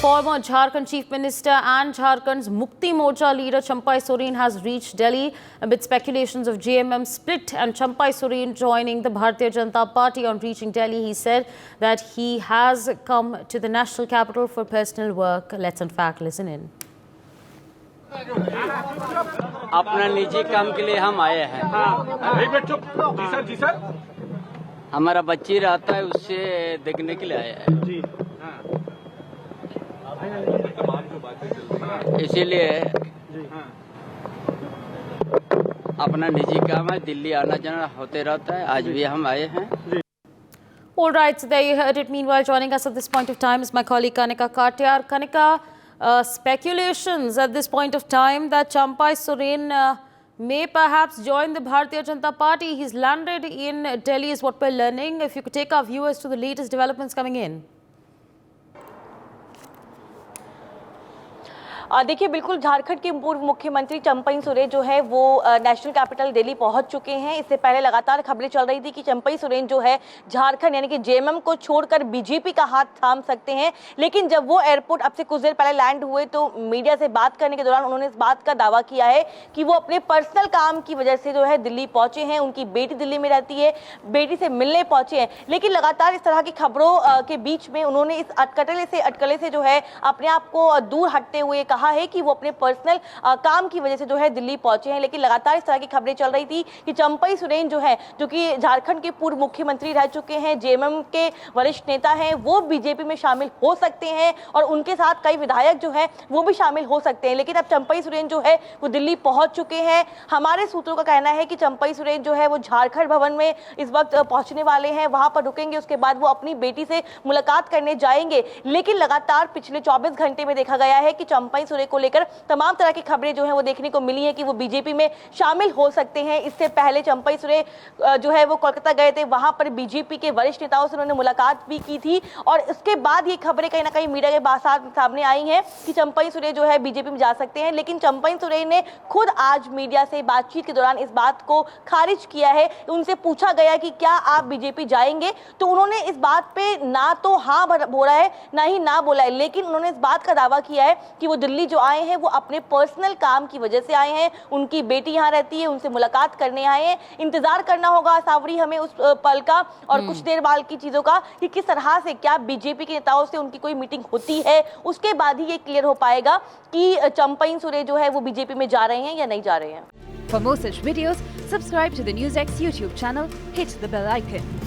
Former Jharkhand Chief Minister and Jharkhand's Mukti Morcha leader Champai Soren has reached Delhi amid speculations of JMM split and Champai Soren joining the Bharatiya Janata Party. On reaching Delhi, he said that he has come to the national capital for personal work. Let's in fact listen in. अपना निजी काम के लिए हम आए हैं। जी sir. हमारा बच्ची रहता है, उससे देखने के लिए आए हैं। जी इसीलिए अपना निजी काम है, दिल्ली आना जाना होते रहता है। आज भी हम आए हैं। All right, so there you heard it. Meanwhile, joining us at this point of time is my colleague Kanika Katiyar. Kanika, speculations at this point of time that Champai Soren may perhaps join the Bharatiya Janata Party. He's landed in Delhi is what we're learning. If you could take our viewers to the latest developments coming in. देखिए, बिल्कुल झारखंड के पूर्व मुख्यमंत्री चंपई सोरेन जो है वो national capital Delhi पहुंच चुके हैं। इससे पहले लगातार खबरें चल रही थी कि चंपई सोरेन जो है झारखंड यानी कि जेएमएम को छोड़कर बीजेपी का हाथ थाम सकते हैं। लेकिन जब वो एयरपोर्ट अब से कुछ देर पहले लैंड हुए तो मीडिया से बात करने के दौरान उन्होंने इस बात का दावा किया है कि वो अपने पर्सनल काम की वजह से जो है दिल्ली पहुंचे हैं। उनकी बेटी दिल्ली में रहती है, बेटी से मिलने पहुंचे हैं। लेकिन लगातार इस तरह की खबरों के बीच में उन्होंने इस अटकले से जो है अपने आप को दूर हटते हुए कहा है कि वो अपने पर्सनल काम की वजह से जो है दिल्ली पहुंचे हैं। लेकिन लगातार इस तरह की खबरें चल रही थी कि चंपई सोरेन जो है, जो कि झारखंड के पूर्व मुख्यमंत्री रह चुके हैं, जेएमएम के वरिष्ठ नेता हैं, वो बीजेपी में शामिल हो सकते हैं और उनके साथ कई विधायक जो है वो भी शामिल हो सकते हैं। लेकिन अब चंपई सोरेन जो है वो दिल्ली पहुंच चुके हैं। हमारे सूत्रों का कहना है कि चंपई सोरेन जो है वो झारखंड भवन में इस वक्त पहुंचने वाले हैं, वहां पर रुकेंगे, उसके बाद वो अपनी बेटी से मुलाकात करने जाएंगे। लेकिन लगातार पिछले 24 घंटे में देखा गया है कि चंपई सोरेन को लेकर तमाम तरह की खबरें जो हैं वो देखने को मिली है कि वो बीजेपी में शामिल हो सकते हैं। इससे पहले चंपई सोरेन जो है वो कोलकाता गए थे, वहां पर बीजेपी के वरिष्ठ नेताओं से उन्होंने मुलाकात भी की थी और उसके बाद ये खबरें कहीं ना कहीं मीडिया के सामने आई हैं कि चंपई सोरेन जो है बीजेपी में जा सकते हैं। लेकिन चंपई सोरेन ने खुद आज मीडिया से बातचीत के दौरान इस बात को खारिज किया है। उनसे पूछा गया कि क्या आप बीजेपी जाएंगे, तो उन्होंने इस बात पे ना तो हाँ बोला है ना ही ना बोला है। लेकिन उन्होंने इस बात का दावा किया है कि वो दिल्ली जो आए हैं वो अपने पर्सनल काम की वजह से आए हैं। उनकी बेटी यहाँ रहती है, उनसे मुलाकात करने आए हैं। इंतजार करना होगा सावरी हमें उस पल का और कुछ देर बाद की चीजों का कि किस तरह से क्या बीजेपी के नेताओं से उनकी कोई मीटिंग होती है। उसके बाद ही ये क्लियर हो पाएगा कि चंपई सोरेन जो है वो बीजेपी में जा रहे हैं या नहीं जा रहे हैं। For more such videos, subscribe to the NewsX YouTube channel, hit the bell icon.